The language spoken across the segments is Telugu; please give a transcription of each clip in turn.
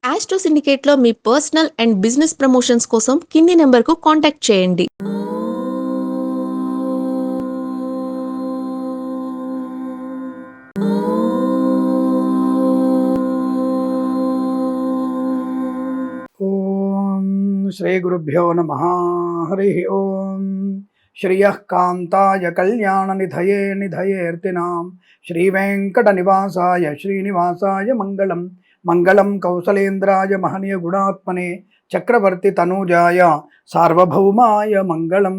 ఆస్ట్రో సిండికేట్లో మీ పర్సనల్ అండ్ బిజినెస్ ప్రమోషన్స్ కోసం కింది నెంబర్కు కాంటాక్ట్ చేయండి. ఓం శ్రీ గురుభ్యో నమః. హరి ఓం. శ్రియః కాంతాయ కళ్యాణ నిధయే నిధయేర్తినాం శ్రీ వెంకట నివాసాయ శ్రీనివాసాయ మంగళం. మంగళం కౌసలేంద్రాయ మహనీయ గుణాత్మనే చక్రవర్తి తనూజాయ సార్వభౌమాయ మంగళం.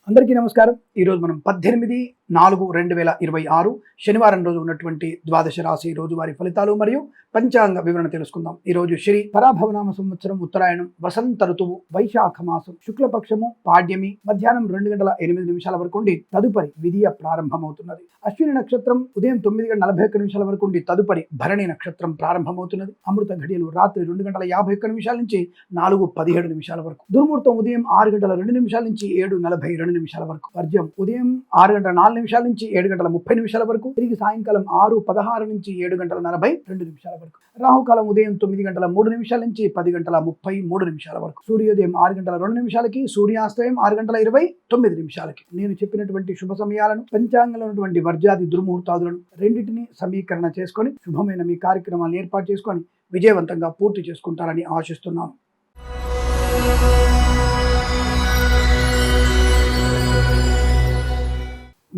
అందరికీ నమస్కారం. ఈరోజు మనం 18/4/2026 శనివారం రోజు ఉన్నటువంటి ద్వాదశ రాశి రోజువారీ ఫలితాలు మరియు పంచాంగ వివరణ తెలుసుకుందాం. ఈరోజు శ్రీ పరాభవనామ సంవత్సరం ఉత్తరాయణం వసంత ఋతువు వైశాఖ మాసం శుక్లపక్షము పాడ్యమి మధ్యాహ్నం 2:08 వరకు ఉండి తదుపరి విధియ ప్రారంభమవుతున్నది. అశ్విని నక్షత్రం ఉదయం 9:41 వరకు ఉండి తదుపరి భరణి నక్షత్రం ప్రారంభమవుతున్నది. అమృత ఘడియలు రాత్రి 2:51 నుంచి 4:17 వరకు. దుర్ముహూర్తం ఉదయం 6:02 నుంచి 7:42 వరకు. వర్జ్యం ఉదయం 6:04 నుంచి 7:30 వరకు. తిరిగి సాయంకాలం 6:16 నుంచి 7:42 వరకు. రాహుకాలం ఉదయం 9:03 నుంచి 10:33 వరకు. సూర్యోదయం 6:02 సూర్యాస్తయం 6:29. నేను చెప్పినటువంటి శుభ సమయాలను పంచాంగంలో ఉన్నటువంటి వర్జాది దుర్ముహూర్తాదులను రెండింటినీ సమీకరణ చేసుకొని శుభమైన మీ కార్యక్రమాలను ఏర్పాటు చేసుకొని విజయవంతంగా పూర్తి చేసుకుంటారని ఆశిస్తున్నాను.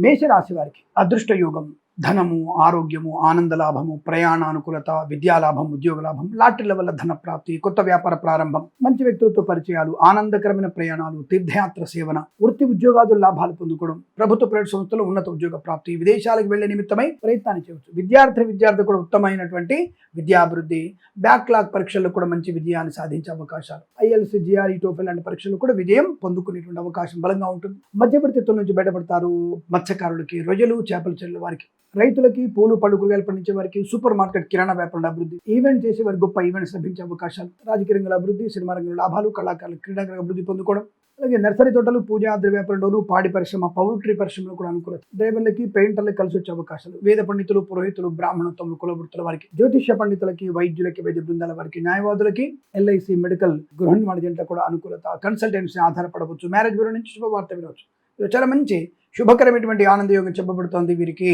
మేషరాశి వారికి అదృష్ట యోగం, ధనము, ఆరోగ్యము, ఆనంద లాభము, ప్రయాణానుకూలత, విద్యాలాభం, ఉద్యోగ లాభం, లాటరీల వల్ల ధన ప్రాప్తి, కొత్త వ్యాపార ప్రారంభం, మంచి వ్యక్తులతో పరిచయాలు, ఆనందకరమైన ప్రయాణాలు, తీర్థయాత్ర సేవన, వృత్తి ఉద్యోగాదుల లాభాలు పొందుకోవడం, ప్రభుత్వ ప్రైవేట్ సంస్థలు ఉన్నత ఉద్యోగ ప్రాప్తి, విదేశాలకు వెళ్లే నిమిత్తమై ప్రయత్నాన్ని చేయవచ్చు. విద్యార్థి కూడా ఉత్తమమైనటువంటి విద్యాభివృద్ధి, బ్యాక్లాగ్ పరీక్షల్లో కూడా మంచి విజయాన్ని సాధించే అవకాశాలు, ఐఎల్సి, జిఆర్ఈ, టోఫెల్ లాంటి పరీక్షల్లో కూడా విజయం పొందుకునేటువంటి అవకాశం బలంగా ఉంటుంది. మధ్యవర్తిత్వం నుంచి బయటపడతారు. మత్స్యకారులకి, రొయ్యలు, చేపల చెరువుల వారికి, రైతులకి, పూలు పళ్ళు కూరగాయలు పండించే వారికి, సూపర్ మార్కెట్ కిరాణా వ్యాపారంలో అభివృద్ధి, ఈవెంట్ చేసే వారికి గొప్ప ఈవెంట్స్ లభించే అవకాశాలు, రాజకీయ రంగంలో అభివృద్ధి, సినిమా రంగంలో లాభాలు, కళాకారులు క్రీడారంగ అభివృద్ధి పొందుకోవడం, అలాగే నర్సరీ తోటలు, పూజా ద్రవ్య వ్యాపారంలోను, పాడి పరిశ్రమ, పౌల్ట్రీ పరిశ్రమలో కూడా అనుకూలత, డ్రైవర్లకి, పెయింటర్లకు కలిసి వచ్చే అవకాశాలు, వేద పండితులు, పురోహితులు, బ్రాహ్మణత్వములు, కులవృత్తుల వారికి, జ్యోతిష్య పండితులకి, వైద్యులకి, వైద్య బృందాల వారికి, న్యాయవాదులకి, ఎల్ఐసి, మెడికల్, గృహ నిర్మాణ జంట కూడా అనుకూలత, కన్సల్టెన్సీ ఆధారపడవచ్చు, మ్యారేజ్ బ్యూరో నుంచి శుభవార్త వినవచ్చు. చాలా మంచి శుభకరమైనటువంటి ఆనందయోగం చెప్పబడుతోంది. వీరికి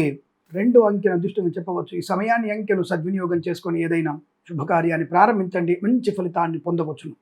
2 అంకెల అదృష్టంగా చెప్పవచ్చు. ఈ సమయాన్ని అంకెలు సద్వినియోగం చేసుకొని ఏదైనా శుభకార్యాన్ని ప్రారంభించండి, మంచి ఫలితాన్ని పొందవచ్చును.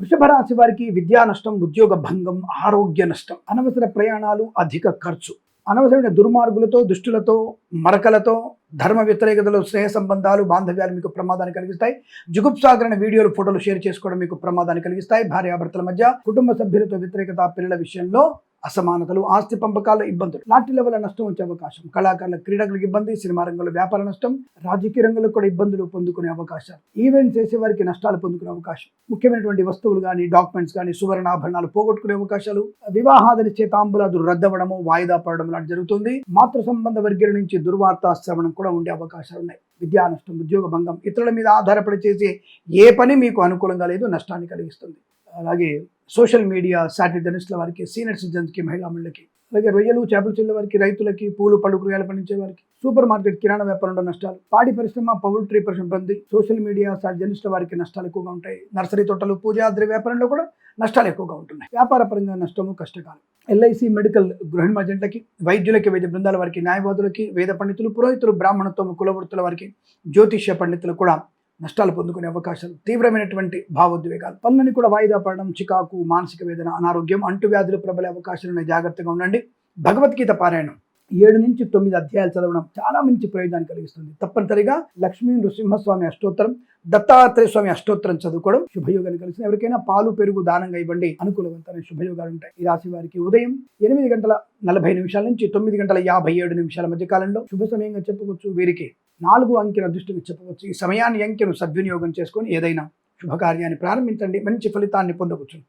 వృషభ రాశి వారికి విద్యా నష్టం, ఉద్యోగ భంగం, ఆరోగ్య నష్టం, అనవసర ప్రయాణాలు, అధిక ఖర్చు, అనవసరమైన దుర్మార్గులతో, దుష్టులతో, మరకలతో, ధర్మ వ్యతిరేకతలు, స్నేహ సంబంధాలు, బాంధవ్యాలు మీకు ప్రమాదాన్ని కలిగిస్తాయి. జుగుప్సాకరణ వీడియోలు, ఫోటోలు షేర్ చేసుకోవడం మీకు ప్రమాదాన్ని కలిగిస్తాయి. భార్యాభర్తల మధ్య, కుటుంబ సభ్యులతో వ్యతిరేకత, పిల్లల విషయంలో అసమానతలు, ఆస్తి పంపకాల్లో ఇబ్బందులు, లాటరీల వల్ల నష్టం వచ్చే అవకాశం, కళాకారుల, క్రీడకులకు ఇబ్బంది, సినిమా రంగంలో వ్యాపార నష్టం, రాజకీయ రంగంలో కూడా ఇబ్బందులు పొందుకునే అవకాశాలు, ఈవెంట్ చేసే వారికి నష్టాలు పొందుకునే అవకాశం, ముఖ్యమైనటువంటి వస్తువులు కానీ, డాక్యుమెంట్స్ కానీ, సువర్ణాభరణాలు పోగొట్టుకునే అవకాశాలు, వివాహాది చేతాంబులాదులు రద్దవడము, వాయిదా పడడం లాంటి జరుగుతుంది. మాతృ సంబంధ వర్గీయుల నుంచి దుర్వార్తా శ్రవణం కూడా ఉండే అవకాశాలు ఉన్నాయి. విద్యా నష్టం, ఉద్యోగ భంగం, ఇతరుల మీద ఆధారపడి చేసే ఏ పని మీకు అనుకూలంగా లేదు, నష్టాన్ని కలిగిస్తుంది. అలాగే సోషల్ మీడియా, శాటిలైట్ జర్నలిస్టుల వారికి, సీనియర్ సిటిజన్స్కి, మహిళా మండలికి, అలాగే రొయ్యలు, చేపల చెల్లుల వారికి, రైతులకి, పూలు పళ్ళు కూరగాయలు పండించే వారికి, సూపర్ మార్కెట్ కిరాణా వ్యాపారంలో నష్టాలు, పాడి పరిశ్రమ, పౌల్ట్రీ పరిశ్రమ బంది, సోషల్ మీడియా, శాటిలైట్ జర్నలిస్టుల వారికి నష్టాలు ఎక్కువగా ఉంటాయి. నర్సరీ తోటలు, పూజా ద్రవ్య వ్యాపారంలో కూడా నష్టాలు ఎక్కువగా ఉంటున్నాయి. వ్యాపార పరంగా నష్టము, కష్టకాలం. ఎల్ఐసి, మెడికల్, గృహ నిర్మాణ జంటలకి, వైద్యులకి, వైద్య బృందాల వారికి, న్యాయవాదులకి, వేద పండితులు, పురోహితులు, బ్రాహ్మణత్వం, కులవృత్తుల వారికి, జ్యోతిష్య పండితులు కూడా నష్టాలు పొందుకునే అవకాశాలు, తీవ్రమైనటువంటి భావోద్వేగాలు, పనులని కూడా వాయిదా పడడం, చికాకు, మానసిక వేదన, అనారోగ్యం, అంటువ్యాధులు ప్రబలే అవకాశాలు, జాగ్రత్తగా ఉండండి. భగవద్గీత పారాయణం 7 నుంచి 9 అధ్యాయాలు చదవడం చాలా మంచి ప్రయోజనాన్ని కలిగిస్తుంది. తప్పనిసరిగా లక్ష్మీ నృసింహస్వామి అష్టోత్తరం, దత్తాత్రేయ స్వామి అష్టోత్తరం చదువుకోవడం శుభయోగాన్ని కలిగిస్తుంది. ఎవరికైనా పాలు, పెరుగు దానంగా ఇవ్వండి, అనుకూలవంతమైన శుభయోగాలు ఉంటాయి. ఈ రాశి వారికి ఉదయం 8:40 నుంచి 9:57 మధ్య కాలంలో శుభ సమయంగా చెప్పవచ్చు. వీరికి 4 అంకెల అదృష్టంగా చెప్పవచ్చు. ఈ సమయాన్ని అంకెను సద్వినియోగం చేసుకొని ఏదైనా శుభకార్యాన్ని ప్రారంభించండి, మంచి ఫలితాన్ని పొందవచ్చు.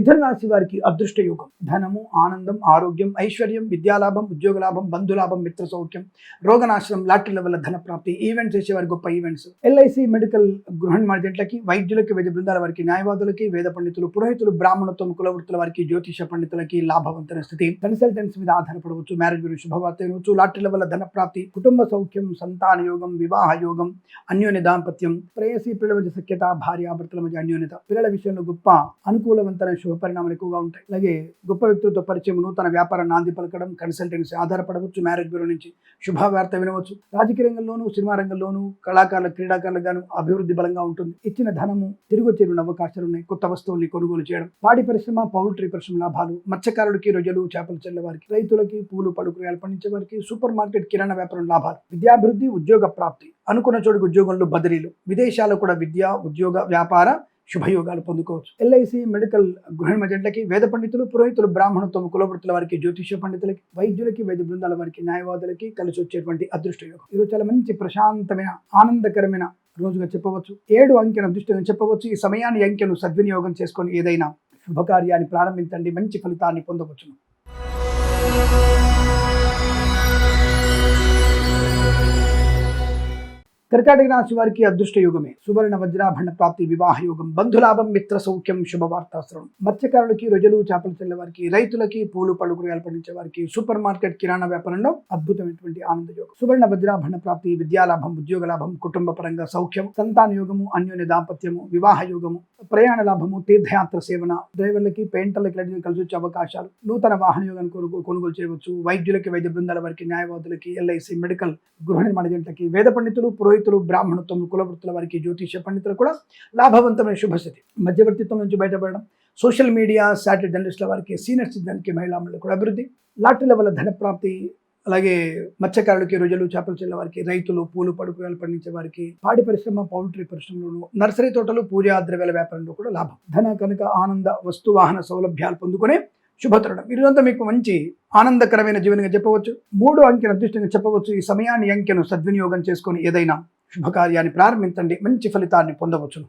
మిథున రాశి వారికి అదృష్ట యోగం ధనము, ఆనందం, ఆరోగ్యం, ఐశ్వర్యం, విద్యాలాభం, ఉద్యోగ లాభం, బంధులాభం, మిత్ర సౌఖ్యం, రోగనాశనం, లాటరీల వల్ల ధన ప్రాప్తి, ఈవెంట్స్ చేసేవారి గొప్ప ఈవెంట్స్, ఎల్ఐసి, మెడికల్, గృహ నిర్మాణాలకి, వైద్యులకి, వైద్య బృందాల వారికి, న్యాయవాదులకి, వేద పండితులు, పురోహితులు, బ్రాహ్మణత్వం, కులవృత్తుల వారికి, జ్యోతిష పండితులకి లాభవంతమైన స్థితి, కన్సల్టెన్స్ మీద ఆధారపడవచ్చు, మ్యారేజ్ గురించి శుభవార్త వినవచ్చు, లాటరీల వల్ల ధన ప్రాప్తి, కుటుంబ సౌఖ్యం, సంతాన యోగం, వివాహ యోగం, అన్యోన్య దాంపత్యం, ప్రేయసి పిల్లల మధ్య సఖ్యత, భార్యాభర్తల మధ్య అన్యోన్యత, పిల్లల విషయంలో గొప్ప అనుకూలవంతమైన శుభ పరిణామాలు ఎక్కువగా ఉంటాయి. అలాగే గొప్ప వ్యక్తులతో పరిచయం, నూతన వ్యాపార నాంది పలకడం, కన్సల్టెన్సీ ఆధారపడవచ్చు, మ్యారేజ్ బ్యూరో నుంచి శుభవార్త వినవచ్చు. రాజకీయ రంగంలోనూ, సినిమా రంగంలోనూ, కళాకారుల, క్రీడాకారులకు గాను అభివృద్ధి బలంగా ఉంటుంది. ఇచ్చిన ధనము తిరిగి వచ్చే అవకాశాలు ఉన్నాయి. కొత్త వస్తువుల్ని కొనుగోలు చేయడం, పాడి పరిశ్రమ, పౌల్ట్రీ పరిశ్రమ లాభాలు, మత్స్యకారులకి, రొయ్యలు, చేపలు చెల్లె వారికి, రైతులకి, పూలు పళ్ళు కూరగాయలు పండించే వారికి, సూపర్ మార్కెట్, కిరాణా వ్యాపారం లాభాలు, విద్యాభివృద్ధి, ఉద్యోగ ప్రాప్తి, అనుకున్న చోటుకు ఉద్యోగంలో బదిలీలు, విదేశాల్లో కూడా విద్య, ఉద్యోగ, వ్యాపార శుభయోగాలు పొందుకోవచ్చు. ఎల్ఐసి, మెడికల్, గృహ నిర్మాణాలకి, వేద పండితులు, పురోహితులు, బ్రాహ్మణత్వం, కులవృత్తుల వారికి, జ్యోతిష పండితులకి, వైద్యులకి, వైద్య బృందాల వారికి, న్యాయవాదులకి కలిసి వచ్చేటువంటి అదృష్ట యోగం. ఈరోజు చాలా మంచి ప్రశాంతమైన, ఆనందకరమైన రోజుగా చెప్పవచ్చు. 7 అంకెను అదృష్టంగా చెప్పవచ్చు. ఈ సమయాన్ని, అంకెను సద్వినియోగం చేసుకొని ఏదైనా శుభకార్యాన్ని ప్రారంభించండి, మంచి ఫలితాన్ని పొందవచ్చును. కర్కాటక రాశి వారికి అదృష్ట యోగమే. సువర్ణ వజ్రాభరణ ప్రాప్తి, వివాహ యోగం, బంధులాభం, మిత్ర సౌఖ్యం, శుభవార్తాశ్రవం, మత్స్యకారులకి, రొయ్యలు, చేపలు చెల్లె వారికి, రైతులకి, పూలు పళ్ళు కూరగాయలు పండించే వారికి, సూపర్ మార్కెట్, కిరాణా వ్యాపారంలో అద్భుతమైనటువంటి ఆనంద యోగం, సువర్ణ వజ్రాభరణ ప్రాప్తి, విద్యాలాభం, ఉద్యోగ లాభం, కుటుంబ పరంగా సౌఖ్యం, సంతాన యోగము, అన్యోన్య దాంపత్యము, వివాహ యోగము, ప్రయాణ లాభము, తీర్థయాత్ర సేవన, డ్రైవర్లకి, పెయింటర్లకి కలిసి వచ్చే అవకాశాలు, నూతన వాహన యోగాన్ని కొనుగోలు చేయవచ్చు. వైద్యులకి, వైద్య బృందాల వారికి, న్యాయవాదులకి, ఎల్ఐసి, మెడికల్, గృహ నిర్మాణ జంటలకి, వేద పండితులు, పురోహితులు, బ్రాహ్మణత్వం, కులవృత్తుల వారికి, జ్యోతిష పండితులు కూడా లాభవంతమైన శుభస్థితి. మధ్యవర్తిత్వం నుంచి బయటపడడం, సోషల్ మీడియా, శాటిలైట్ జర్నలిస్టుల వారికి, సీనియర్ సిటిజన్కి, మహిళా మండలి కూడా అభివృద్ధి, లాటరీల వల్ల ధన ప్రాప్తి, అలాగే మత్స్యకారులకి, రొయ్యలు, చేపలు చెల్లె వారికి, రైతులు, పూలు పడుకులు పండించే వారికి, పాడి పరిశ్రమ, పౌల్ట్రీ పరిశ్రమలోను, నర్సరీ తోటలు, పూజా ద్రవ్యాల వ్యాపారంలో కూడా లాభం, ధన, కనుక, ఆనంద, వస్తు వాహన సౌలభ్యాలు పొందుకునే శుభతరుణం. ఈరోజంతా మీకు మంచి ఆనందకరమైన జీవనంగా చెప్పవచ్చు. 3 అంకెను అదృష్టంగా చెప్పవచ్చు. ఈ సమయాన్ని, అంకెను సద్వినియోగం చేసుకొని ఏదైనా శుభకార్యాన్ని ప్రారంభించండి, మంచి ఫలితాన్ని పొందవచ్చును.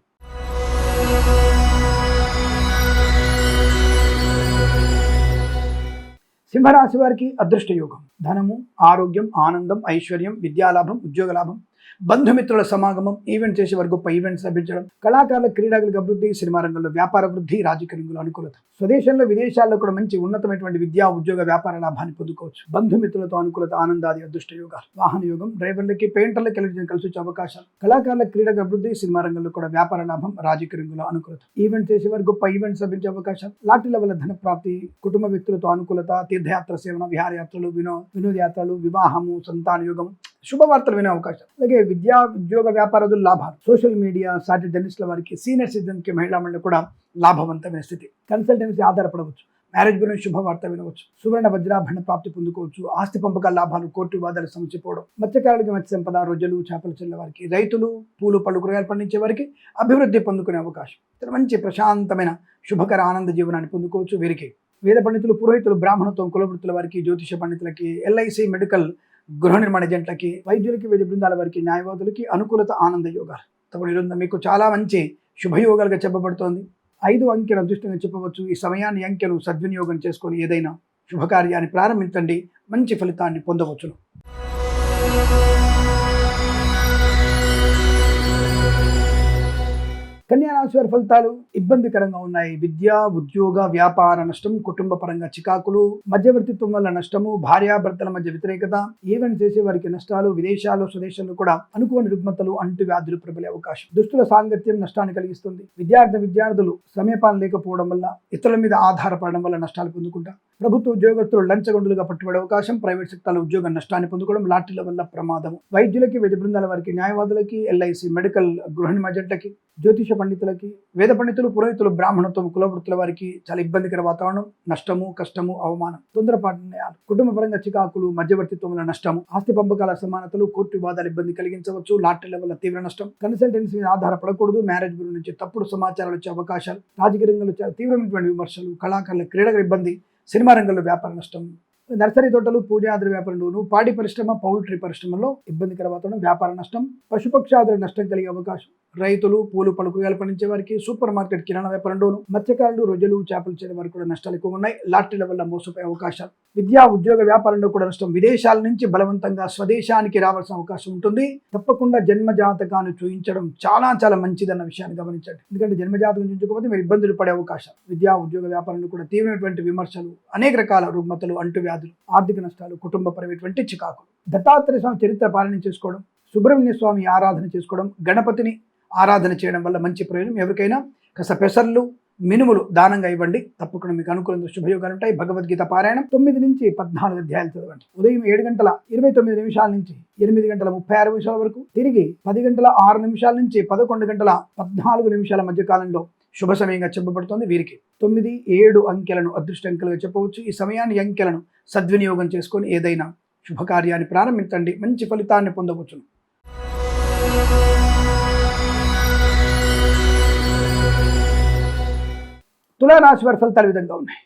సింహరాశి వారికి అదృష్ట యోగం ధనము, ఆరోగ్యం, ఆనందం, ఐశ్వర్యం, విద్యాలాభం, ఉద్యోగ లాభం, బంధుమిత్రుల సమాగమం, ఈవెంట్ చేసే వారి గొప్ప ఈవెంట్స్ లభించడం, కళాకారుల, క్రీడాకులకు అభివృద్ధి, సినిమా రంగంలో వ్యాపార వృద్ధి, రాజకీయ రంగంలో అనుకూలత, స్వదేశంలో, విదేశాల్లో కూడా మంచి ఉన్నతమైనటువంటి విద్యా, ఉద్యోగ, వ్యాపార లాభాన్ని పొందుకోవచ్చు. బంధుమిత్రులతో అనుకూలత, ఆనందాది అదృష్ట యోగాలు, వాహన యోగం, డ్రైవర్లకి, పెయింటర్లకి కలిసి వచ్చే అవకాశాలు, కళాకారుల, క్రీడకు అభివృద్ధి, సినిమా రంగంలో కూడా వ్యాపార లాభం, రాజకీయ రంగంలో అనుకూలత, ఈవెంట్ చేసే వారి గొప్ప ఈవెంట్స్ లభించే అవకాశాలు, లాటరీల వల్ల ధన ప్రాప్తి, కుటుంబ వ్యక్తులతో అనుకూలత, తీర్థయాత్ర సేవన, విహారయాత్రలు, వినోదయాత్రలు, వివాహము, సంతాన యోగం, శుభవార్తలు వినే అవకాశం, అలాగే విద్యా, ఉద్యోగ, వ్యాపారాదులు లాభాలు, సోషల్ మీడియా, శాటిలైట్ జర్నలిస్టుల వారికి, సీనియర్ సిటిజన్కి, మహిళా మండలి కూడా లాభవంతమైన స్థితి, కన్సల్టెన్సీ ఆధారపడవచ్చు, మ్యారేజ్ గురించి శుభవార్త వినవచ్చు, సువర్ణ వజ్రాభరణ ప్రాప్తి పొందుకోవచ్చు, ఆస్తి పంపకాల లాభాలు, కోర్టు వివాదాలు సమసిపోవడం, మత్స్యకారులకి, మత్స్య సంపద, రొయ్యలు, చేపలు చెల్లె వారికి, రైతులు, పూలు పళ్ళు కూరగాయలు పండించే వారికి అభివృద్ధి పొందుకునే అవకాశం, మంచి ప్రశాంతమైన శుభకర ఆనంద జీవనాన్ని పొందుకోవచ్చు. వీరికి వేద పండితులు, పురోహితులు, బ్రాహ్మణత్వం, కులవృత్తుల వారికి, జ్యోతిష పండితులకి, ఎల్ఐసి, మెడికల్, గృహ నిర్మాణ జంటలకి, వైద్యులకి, వైద్య బృందాల వారికి, న్యాయవాదులకి అనుకూలత, ఆనంద యోగాలు. తప్పుడు ఈరోజు మీకు చాలా మంచి శుభయోగాలుగా చెప్పబడుతోంది. 5 అంకెను అదృష్టంగా చెప్పవచ్చు. ఈ సమయాన్ని, అంకెను సద్వినియోగం చేసుకొని ఏదైనా శుభకార్యాన్ని ప్రారంభించండి, మంచి ఫలితాన్ని పొందవచ్చును. కన్యా రాశి వారి ఫలితాలు ఇబ్బందికరంగా ఉన్నాయి. విద్య, ఉద్యోగ, వ్యాపార నష్టం, కుటుంబ పరంగా చికాకులు, మధ్యవర్తిత్వం వల్ల నష్టము, భార్యాభర్తల మధ్య వ్యతిరేకత, ఈవెంట్ చేసే వారికి నష్టాలు, విదేశాలు, స్వదేశాల్లో కూడా అనుకోని రుగ్మతలు, అంటువ్యాధులు ప్రబలే అవకాశం, దుస్తుల సాంగత్యం నష్టాన్ని కలిగిస్తుంది. విద్యార్థులు సమయపాలన లేకపోవడం వల్ల, ఇతరుల మీద ఆధారపడడం వల్ల నష్టాలు పొందుకుంటారు. ప్రభుత్వ ఉద్యోగస్తులు లంచగొండులుగా పట్టుబడే అవకాశం, ప్రైవేట్ సెక్టార్ల ఉద్యోగ నష్టాన్ని పొందుకోవడం, లాటరీల వల్ల ప్రమాదం, వైద్యులకి, వైద్య బృందాల వారికి, న్యాయవాదులకి, ఎల్ఐసి, మెడికల్, గృహ నిర్మాణాలకి, జ్యోతిష పండితులకి, వేద పండితులు, పురోహితులు, బ్రాహ్మణత్వం, కులవృత్తుల వారికి చాలా ఇబ్బందికర వాతావరణం, నష్టము, కష్టము, అవమానం, తొందరపాటు నిర్ణయాలు, కుటుంబ పరంగా చికాకులు, మధ్యవర్తిత్వం వల్ల నష్టము, ఆస్తి పంపకాల అసమానతలు, కోర్టు వివాదాలు ఇబ్బంది కలిగించవచ్చు, లాటరీల వల్ల తీవ్ర నష్టం, కన్సల్టెన్సీ మీద ఆధారపడకూడదు, మ్యారేజ్ బ్యూరో నుంచి తప్పుడు సమాచారాలు వచ్చే అవకాశాలు, రాజకీయ రంగంలో చాలా తీవ్రమైనటువంటి విమర్శలు, కళాకారుల, క్రీడల ఇబ్బంది, సినిమా రంగంలో వ్యాపార నష్టం, నర్సరీ తోటలు, పూజాద్ర వ్యాపారంలోను, పాడి పరిశ్రమ, పౌల్ట్రీ పరిశ్రమలో ఇబ్బందికర వాతావరణం, వ్యాపార నష్టం, పశుపక్షాదుల నష్టం కలిగే అవకాశం. రైతులు, పూలు పళ్ళు కూరగాయలు పండించే వారికి, సూపర్ మార్కెట్ కిరాణా వ్యాపారంలోను, మత్స్యకారులు, రొయ్యలు, చేపలు చేసే వారికి కూడా నష్టాలు ఎక్కువ ఉన్నాయి. లాటరీల వల్ల మోసపోయే అవకాశాలు. విద్యా ఉద్యోగ వ్యాపారంలో కూడా నష్టం. విదేశాల నుంచి బలవంతంగా స్వదేశానికి రావాల్సిన అవకాశం ఉంటుంది. తప్పకుండా జన్మ జాతకాన్ని చూయించడం చాలా చాలా మంచిదన్న విషయాన్ని గమనించండి. ఎందుకంటే జన్మ జాతకం చూపించకపోతే మీరు ఇబ్బందులు పడే అవకాశం. విద్యా ఉద్యోగ వ్యాపారంలో కూడా తీవ్రమైనటువంటి విమర్శలు, అనేక రకాల రుగ్మతలు, అంటువ్యాధులు, ఆర్థిక నష్టాలు, కుటుంబపరమైనటువంటి చికాకులు. దత్తాత్రేయ స్వామి చరిత్ర పాలన చేసుకోవడం, సుబ్రహ్మణ్య స్వామి ఆరాధన చేసుకోవడం, గణపతిని ఆరాధన చేయడం వల్ల మంచి ప్రయోజనం. ఎవరికైనా కాస్త పెసర్లు, మినుములు దానంగా ఇవ్వండి. తప్పకుండా మీకు అనుకూలంగా శుభయోగాలు ఉంటాయి. భగవద్గీత పారాయణం 9 నుంచి 14 అధ్యాయాలు చదవండి. ఉదయం 7:29 నుంచి 8:36 వరకు, తిరిగి 10:06 నుంచి 11:14 మధ్య కాలంలో శుభ సమయంగా చెప్పబడుతోంది. వీరికి 9, 7 అంకెలను అదృష్ట అంకెలుగా చెప్పవచ్చు. ఈ సమయాన్ని అంకెలను సద్వినియోగం చేసుకొని ఏదైనా శుభకార్యాన్ని ప్రారంభించండి. మంచి ఫలితాన్ని పొందవచ్చును. తులారాశి వారి ఫలితాలు విధంగా ఉన్నాయి.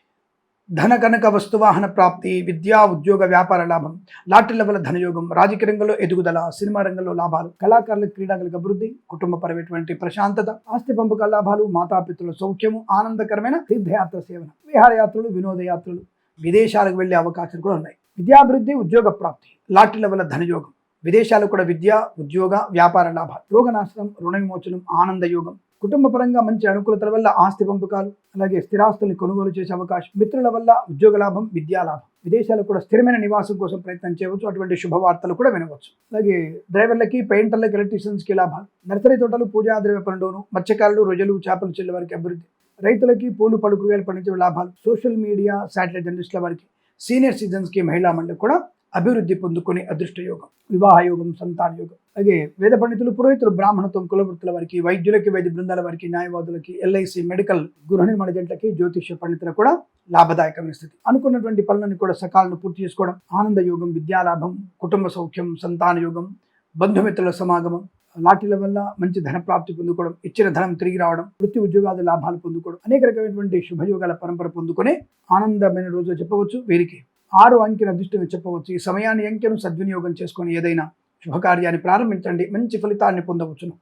ధన కనక వస్తువాహన ప్రాప్తి, విద్యా ఉద్యోగ వ్యాపార లాభం, లాటరీల వల్ల ధనయోగం, రాజకీయ రంగంలో ఎదుగుదల, సినిమా రంగంలో లాభాలు, కళాకారుల క్రీడాలకు అభివృద్ధి, కుటుంబపరమైనటువంటి ప్రశాంతత, ఆస్తి పంపకాల లాభాలు, మాతాపితృల సౌఖ్యము, ఆనందకరమైన తీర్థయాత్ర సేవన, విహారయాత్రలు, వినోదయాత్రలు, విదేశాలకు వెళ్లే అవకాశాలు కూడా ఉన్నాయి. విద్యాభివృద్ధి, ఉద్యోగ ప్రాప్తి, లాటరీల వల్ల ధనయోగం, విదేశాలు కూడా విద్య, ఉద్యోగ, వ్యాపార లాభాలు, రోగనాశనం, రుణ విమోచనం, ఆనందయోగం, కుటుంబ పరంగా మంచి అనుకూలతల వల్ల ఆస్తి పంపకాలు, అలాగే స్థిరాస్తుల్ని కొనుగోలు చేసే అవకాశం, మిత్రుల వల్ల ఉద్యోగ లాభం, విద్యా లాభం, విదేశాలకు కూడా స్థిరమైన నివాసం కోసం ప్రయత్నం చేయవచ్చు. అటువంటి శుభవార్తలు కూడా వినవచ్చు. అలాగే డ్రైవర్లకి, పెయింటర్లకి, ఎలక్ట్రీషియన్స్కి లాభాలు, నర్సరీ తోటలు, పూజాద్ర వ్యాపారంలోను, మత్స్యకారులు, రొయ్యలు, చేపలు చెల్లె వారికి అభివృద్ధి, రైతులకి, పూలు పళ్ళు కూరగాయలు పండించే లాభాలు, సోషల్ మీడియా, శాటిలైట్ జర్నలిస్టుల వారికి, సీనియర్ సిటిజన్స్కి, మహిళా మండలికి కూడా అభివృద్ధి పొందుకునే అదృష్ట యోగం, వివాహ యోగం, సంతాన యోగం. అలాగే వేద పండితులు, పురోహితులు, బ్రాహ్మణత్వం, కులవృత్తుల వారికి, వైద్యులకి, వైద్య బృందాల వారికి, న్యాయవాదులకి, ఎల్ఐసి, మెడికల్, గృహ నిర్మాణ జంటలకి, జ్యోతిష్య పండితులకు కూడా లాభదాయకమైన స్థితి. అనుకున్నటువంటి పనులను కూడా సకాలను పూర్తి చేసుకోవడం, ఆనంద యోగం, విద్యాలాభం, కుటుంబ సౌఖ్యం, సంతాన యోగం, బంధుమిత్రుల సమాగమం, లాటరీల వల్ల మంచి ధన ప్రాప్తి పొందుకోవడం, ఇచ్చిన ధనం తిరిగి రావడం, వృత్తి ఉద్యోగాది లాభాలు పొందుకోవడం, అనేక రకమైనటువంటి శుభయోగాల పరంపర పొందుకునే ఆనందమైన రోజు చెప్పవచ్చు. వీరికి 6 అంకెను అదృష్టంగా చెప్పవచ్చు. ఈ సమయాన్ని అంకెను సద్వినియోగం చేసుకొని ఏదైనా శుభకార్యాన్ని ప్రారంభించండి. మంచి ఫలితాన్ని పొందవచ్చును.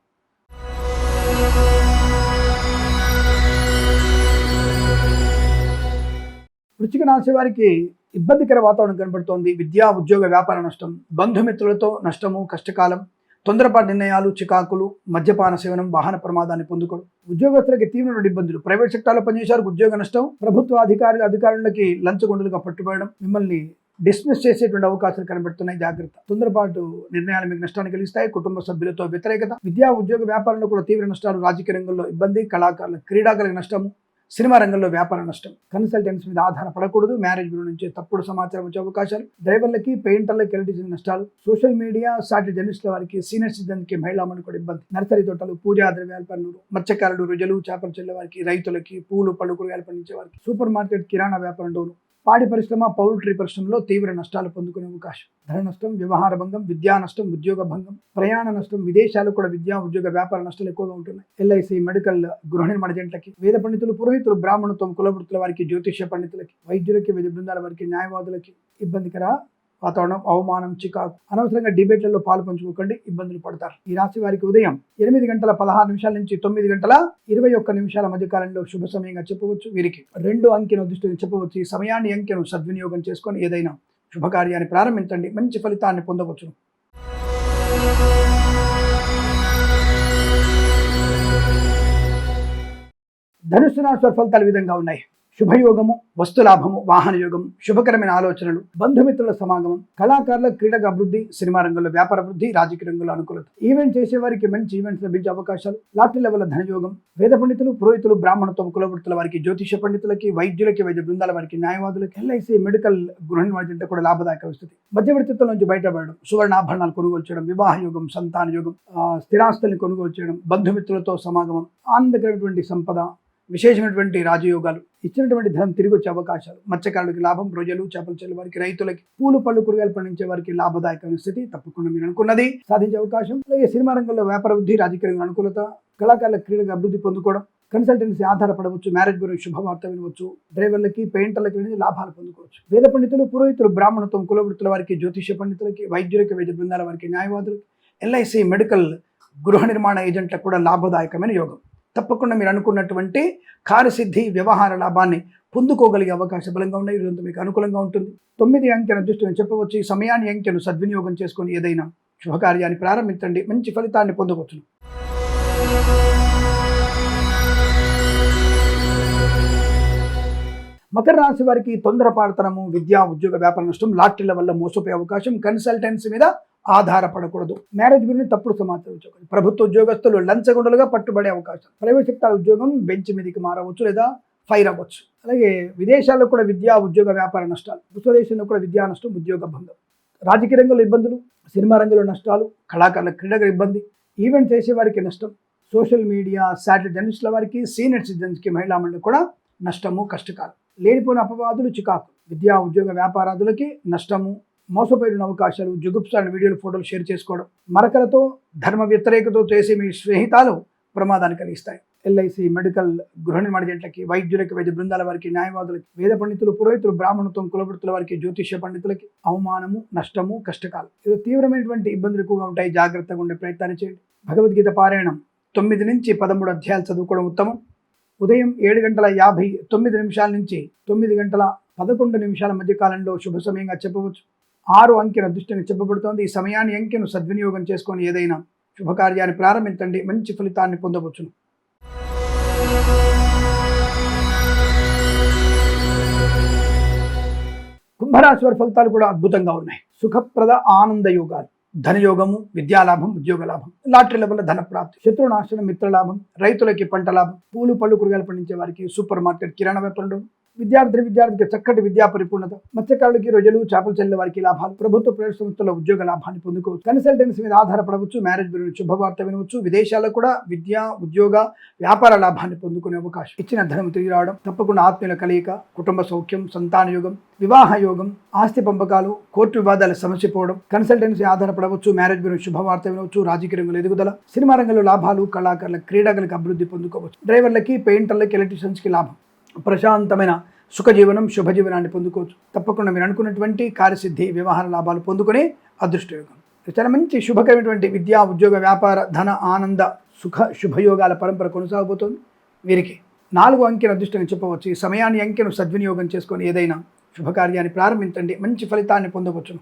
వృశ్చిక రాశి వారికి ఇబ్బందికర వాతావరణం కనబడుతోంది. విద్యా ఉద్యోగ వ్యాపార నష్టం, బంధుమిత్రులతో నష్టము, కష్టకాలం, తొందరపాటు నిర్ణయాలు, చికాకులు, మద్యపాన సేవనం, వాహన ప్రమాదాన్ని పొందుకోవడం, ఉద్యోగస్తులకి తీవ్రమైన ఇబ్బందులు, ప్రైవేట్ సెక్టార్లో పనిచేశారు, ఉద్యోగ నష్టం, ప్రభుత్వ అధికారులకి లంచగొండలుగా పట్టుబడడం, మిమ్మల్ని డిస్మిస్ చేసేటువంటి అవకాశాలు కనబడుతున్నాయి. జాగ్రత్త. తొందరపాటు నిర్ణయాలు మీకు నష్టాన్ని కలిగిస్తాయి. కుటుంబ సభ్యులతో వ్యతిరేకత, విద్యా ఉద్యోగ వ్యాపారంలో కూడా తీవ్ర నష్టాలు, రాజకీయ రంగంలో ఇబ్బంది, కళాకారుల క్రీడాకారులకు నష్టము, సినిమా రంగంలో వ్యాపార నష్టం, కన్సల్టెంట్స్ మీద ఆధారపడకూడదు, మ్యారేజ్ బ్యూరో నుంచి తప్పుడు సమాచారం వచ్చే అవకాశాలు, డ్రైవర్లకి, పెయింటర్లకి, ఎలక్ట్రీషియన్ నష్టాలు, సోషల్ మీడియా, సాటి జర్నలిస్టుల వారికి, సీనియర్ సిటిజన్కి, మహిళా మండలి కూడా ఇబ్బంది, నర్సరీ తోటలు, పూజాద్ర వ్యాపారులు, మత్స్యకారులు, రొయ్యలు, చేపలు చెల్లె వారికి, రైతులకి, పూలు పళ్ళు కూరగాయలు పండించే వారికి, సూపర్ మార్కెట్ కిరాణా వ్యాపారంలోను, పాడి పరిశ్రమ, పౌల్ట్రీ పరిశ్రమలో తీవ్ర నష్టాలు పొందుకునే అవకాశం, ధన నష్టం, వ్యవహార భంగం, విద్యా నష్టం, ఉద్యోగ భంగం, ప్రయాణ నష్టం, విదేశాలు కూడా విద్యా ఉద్యోగ వ్యాపార నష్టాలు ఎక్కువగా ఉంటున్నాయి. ఎల్ఐసి, మెడికల్, గృహ నిర్మాణ జంటలకి, వేద పండితులు, పురోహితులు, బ్రాహ్మణత్వం, కులవృత్తుల వారికి, జ్యోతిష్య పండితులకి, వైద్యులకి, వైద్య బృందాల వారికి, న్యాయవాదులకి ఇబ్బందికర వాతావరణం, అవమానం, చికాకు, అనవసరంగా డిబేట్లలో పాలు పంచుకోకండి, ఇబ్బందులు పడతారు. ఈ రాశి వారికి ఉదయం 8:16 నుంచి 9:21 మధ్య కాలంలో శుభ సమయంగా చెప్పవచ్చు. వీరికి 2 అంకెను అదృష్టంగా చెప్పవచ్చు. ఈ సమయాన్ని అంకెను సద్వినియోగం చేసుకొని ఏదైనా శుభకార్యాన్ని ప్రారంభించండి. మంచి ఫలితాన్ని పొందవచ్చు. ధనుస్సు రాశి వారి ఫలితాలు విధంగా ఉన్నాయి. శుభయోగము, వస్తులాభము, వాహన యోగం, శుభకరమైన ఆలోచనలు, బంధుమిత్రుల సమాగమం, కళాకారుల క్రీడగా అభివృద్ధి, సినిమా రంగంలో వ్యాపార వృద్ధి, రాజకీయ రంగంలో అనుకూలత, ఈవెంట్ చేసేవారికి మంచి ఈవెంట్స్ లభించే అవకాశాలు, లాటరీ లెవెల్ ధనయోగం, వేద పండితులు, పురోహితులు, బ్రాహ్మణత్వం, కులవృత్తుల వారికి, జ్యోతిష పండితులకి, వైద్యులకి, వైద్య బృందాల వారికి, న్యాయవాదులకి, ఎల్ఐసి, మెడికల్, గృహ నిర్మాణ కూడా లాభదాయక స్థితి, మధ్యవర్తిత్వం నుంచి బయటపడడం, సువర్ణాభరణాలు కొనుగోలు చేయడం, వివాహ యోగం, సంతాన యోగం, స్థిరాస్తుల్ని కొనుగోలు చేయడం, బంధుమిత్రులతో సమాగమం, ఆనందకరమైనటువంటి సంపద, విశేషమైనటువంటి రాజయోగాలు, ఇచ్చినటువంటి ధనం తిరిగి వచ్చే అవకాశాలు, మత్స్యకారులకి లాభం, రొయ్యలు, చేపలు చెల్లె వారికి, రైతులకి, పూలు పళ్ళు కూరగాయలు పండించే వారికి లాభదాయకమైన స్థితి, తప్పకుండా మీరు అనుకున్నది సాధించే అవకాశం. అలాగే సినిమా రంగంలో వ్యాపార వృద్ధి, రాజకీయ రంగంలో అనుకూలత, కళాకారుల క్రీడగా అభివృద్ధి పొందుకోవడం, కన్సల్టెన్సీ ఆధారపడవచ్చు, మ్యారేజ్ గురించి శుభవార్త వినవచ్చు, డ్రైవర్లకి పెయింటర్లకి అనేది లాభాలు పొందుకోవచ్చు. వేద పండితులు, పురోహితులు, బ్రాహ్మణత్వం, కులవృత్తుల వారికి, జ్యోతిష్య పండితులకి, వైద్యులకి, వైద్య బృందాల వారికి, న్యాయవాదులకి, ఎల్ఐసి, మెడికల్, గృహ నిర్మాణ ఏజెంట్లకు కూడా లాభదాయకమైన యోగం. తప్పకుండా మీరు అనుకున్నటువంటి కార్యసిద్ధి, వ్యవహార లాభాన్ని పొందుకోగలిగే అవకాశం బలంగా ఉన్నాయి. ఈరోజు మీకు అనుకూలంగా ఉంటుంది. 9 అంకెను అదృష్టం చెప్పవచ్చు. ఈ సమయాన్ని, అంకెను సద్వినియోగం చేసుకొని ఏదైనా శుభకార్యాన్ని ప్రారంభించండి, మంచి ఫలితాన్ని పొందవచ్చును. మకర రాశి వారికి తొందరపాటుతనము, విద్యా, ఉద్యోగ, వ్యాపార నష్టం, లాటరీల వల్ల మోసపోయే అవకాశం, కన్సల్టెన్సీ మీద ఆధారపడకూడదు, మ్యారేజ్ గురించి తప్పుడు సమాచారం ఇవ్వకూడదు, ప్రభుత్వ ఉద్యోగస్తులు లంచగొండలుగా పట్టుబడే అవకాశం, ప్రైవేట్ సెక్టార్ ఉద్యోగం బెంచ్ మీదకి మారవచ్చు లేదా ఫైర్ అవ్వచ్చు. అలాగే విదేశాల్లో కూడా విద్యా, ఉద్యోగ, వ్యాపార నష్టాలు, స్వదేశంలో కూడా విద్యా నష్టం, ఉద్యోగ భంగం, రాజకీయ రంగంలో ఇబ్బందులు, సినిమా రంగంలో నష్టాలు, కళాకారుల క్రీడల ఇబ్బంది, ఈవెంట్ చేసే వారికి నష్టం, సోషల్ మీడియా, శాటిలైట్ జర్నలిస్టుల వారికి, సీనియర్ సిటిజన్స్కి, మహిళా మండలి కూడా నష్టము, కష్టకాలం, లేనిపోయిన అపవాదులు, చికాకు, విద్యా, ఉద్యోగ, వ్యాపారాదులకి నష్టము, మోసపోయిన అవకాశాలు, జుగుప్సాన్ని వీడియోలు, ఫోటోలు షేర్ చేసుకోవడం, మరకలతో, ధర్మ వ్యతిరేకతో చేసి మీ స్నేహితాలు ప్రమాదాన్ని కలిగిస్తాయి. ఎల్ఐసి, మెడికల్, గృహ నిర్మాణ ఏజెంట్లకి, వైద్యులకి, వైద్య బృందాల వారికి, న్యాయవాదులకి, వేద పండితులు, పురోహితులు, బ్రాహ్మణత్వం, కులవృత్తుల వారికి, జ్యోతిష్య పండితులకి అవమానము, నష్టము, కష్టకాలం. ఇది తీవ్రమైనటువంటి ఇబ్బందులు ఎక్కువగా ఉంటాయి. జాగ్రత్తగా ఉండే ప్రయత్నాన్ని చేయండి. భగవద్గీత పారాయణం 9 నుంచి 13 అధ్యాయాలు చదువుకోవడం ఉత్తమం. ఉదయం 7:59 నుంచి 9:11 మధ్య కాలంలో శుభ సమయంగా చెప్పవచ్చు. 6 అంకెను అదృష్టంగా చెప్పబడుతోంది. ఈ సమయాన్ని, అంకెను సద్వినియోగం చేసుకొని ఏదైనా శుభకార్యాన్ని ప్రారంభించండి, మంచి ఫలితాన్ని పొందవచ్చును. కుంభరాశి వారి ఫలితాలు కూడా అద్భుతంగా ఉన్నాయి. సుఖప్రద ఆనంద యోగాలు, ధనయోగము, విద్యాలాభం, ఉద్యోగ లాభం, లాటరీల వల్ల ధన ప్రాప్తి, శత్రునాశనం, మిత్రలాభం, రైతులకి పంట లాభం, పూలు, పళ్ళు, కూరగాయలు పండించే వారికి, సూపర్ మార్కెట్, కిరాణా వ్యాపారంలో, విద్యార్థికి చక్కటి విద్యా పరిపూర్ణత, మత్స్యకారులకి, రొయ్యలు, చేపలు చెల్లె వారికి లాభాలు, ప్రభుత్వ ప్రైవేట్ సంస్థల్లో ఉద్యోగ లాభాన్ని పొందుకోవచ్చు, కన్సల్టెన్సీ మీద ఆధారపడవచ్చు, మ్యారేజ్ గురించి శుభవార్త వినవచ్చు, విదేశాల్లో కూడా విద్యా, ఉద్యోగ, వ్యాపార లాభాన్ని పొందుకునే అవకాశం, ఇచ్చిన ధనం తిరిగి రావడం, తప్పకుండా ఆత్మీయుల కలయిక, కుటుంబ సౌఖ్యం, సంతాన యోగం, వివాహ యోగం, ఆస్తి పంపకాలు, కోర్టు వివాదాలు సమసిపోవడం, కన్సల్టెన్సీ ఆధారపడవచ్చు, మ్యారేజ్ గురించి శుభవార్త వినవచ్చు, రాజకీయ రంగంలో ఎదుగుదల, సినిమా రంగంలో లాభాలు, కళాకారుల, క్రీడాకులకు అభివృద్ధి పొందుకోవచ్చు, డ్రైవర్లకి, పెయింటర్లకి, ఎలక్ట్రీషియన్స్కి లాభం, ప్రశాంతమైన సుఖజీవనం, శుభజీవనాన్ని పొందుకోవచ్చు. తప్పకుండా మీరు అనుకున్నటువంటి కార్యసిద్ధి, వ్యవహార లాభాలు పొందుకునే అదృష్టయోగం. చాలా మంచి శుభకరమైనటువంటి విద్యా, ఉద్యోగ, వ్యాపార, ధన, ఆనంద, సుఖ, శుభయోగాల పరంపర కొనసాగబోతోంది. వీరికి 4 అంకెను అదృష్టంగా చెప్పవచ్చు. ఈ సమయాన్ని, అంకెను సద్వినియోగం చేసుకొని ఏదైనా శుభకార్యాన్ని ప్రారంభించండి, మంచి ఫలితాన్ని పొందవచ్చును.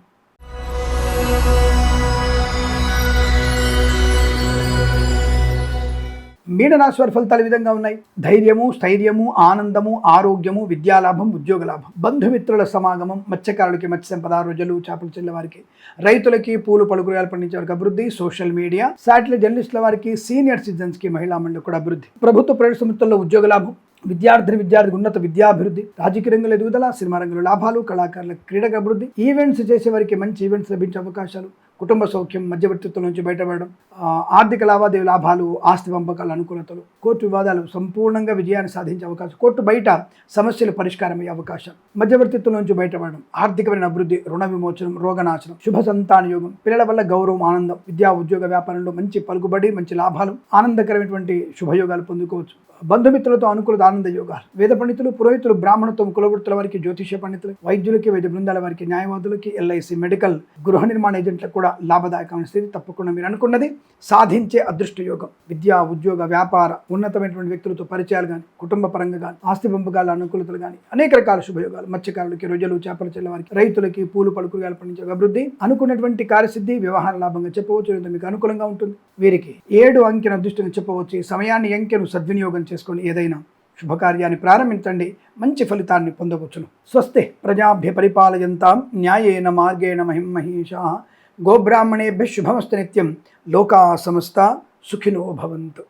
మీనరాశి వారి ఫలితాలు ఈ విధంగా ఉన్నాయి. ధైర్యము, స్థైర్యము, ఆనందము, ఆరోగ్యము, విద్యాలాభం, ఉద్యోగ లాభం, బంధుమిత్రుల సమాగమం, మత్స్యకారులకి మత్స్య సంపద, రొయ్యలు, చేపలు చెల్లె వారికి, రైతులకి, పూలు, పళ్ళు, కూరగాయలు పండించే వారికి అభివృద్ధి, సోషల్ మీడియా, శాటిలైట్ జర్నలిస్టుల వారికి, సీనియర్ సిటిజన్స్కి, మహిళా మండలి కూడా అభివృద్ధి, ప్రభుత్వ ప్రైవేట్ సంస్థల్లో ఉద్యోగ లాభం, విద్యార్థికి ఉన్నత విద్యాభివృద్ధి, రాజకీయ రంగంలో ఎదుగుదల, సినిమా రంగంలో లాభాలు, కళాకారుల క్రీడకు అభివృద్ధి, ఈవెంట్స్ చేసే వారికి మంచి ఈవెంట్స్ లభించే అవకాశాలు, కుటుంబ సౌఖ్యం, మధ్యవర్తిత్వం నుంచి బయటపడడం, ఆర్థిక లావాదేవీ లాభాలు, ఆస్తి పంపకాల అనుకూలతలు, కోర్టు వివాదాలు సంపూర్ణంగా విజయాన్ని సాధించే అవకాశం, కోర్టు బయట సమస్యలు పరిష్కారం అయ్యే అవకాశం, మధ్యవర్తిత్వం నుంచి బయటపడడం, ఆర్థికమైన అభివృద్ధి, రుణ విమోచనం, రోగనాశనం, శుభ సంతాన యోగం, పిల్లల వల్ల గౌరవం, ఆనందం, విద్యా, ఉద్యోగ, వ్యాపారంలో మంచి పలుకుబడి, మంచి లాభాలు, ఆనందకరమైనటువంటి శుభయోగాలు పొందుకోవచ్చు. బంధుమిత్రులతో అనుకూల ఆనంద యోగాలు, వేద పండితులు, పురోహితులు, బ్రాహ్మణత్వం, కులవృత్తుల వారికి, జ్యోతిష్య పండితులు, వైద్యులకి, వైద్య బృందాల వారికి, న్యాయవాదులకి, ఎల్ఐసి, మెడికల్, గృహ నిర్మాణ ఏజెంట్లకు కూడా లాభదాయకమైన స్థితి. తప్పకుండా మీరు అనుకున్నది సాధించే అదృష్ట యోగం. విద్యా, ఉద్యోగ, వ్యాపార, ఉన్నతమైనటువంటి వ్యక్తులతో పరిచయాలు కానీ, కుటుంబ పరంగా కానీ, ఆస్తి పంపకాల అనుకూలతలు కానీ, అనేక రకాల శుభయోగాలు, మత్స్యకారులకి, రొయ్యలు, చేపల చెల్లె వారికి, రైతులకి, పూలు, పళ్ళు, కూరగాయలు పండించే అభివృద్ధి, అనుకున్నటువంటి కార్యసిద్ధి, వ్యవహార లాభంగా చెప్పవచ్చు. మీకు అనుకూలంగా ఉంటుంది. వీరికి 7 అంకెను అదృష్టంగా చెప్పవచ్చు. ఈ సమయాన్ని, అంకెను సద్వినియోగం చేసుకొని ఏదైనా శుభకార్యాన్ని ప్రారంభించండి, మంచి ఫలితాన్ని పొందవచ్చును. స్వస్తి ప్రజాభ్య పరిపాలయంతాం న్యాయేన మార్గేణ మహిమహేషాః గోబ్రాహ్మణేభ్యః శుభమస్తు నిత్యం. లోకా సమస్తా సుఖినో భవంతు.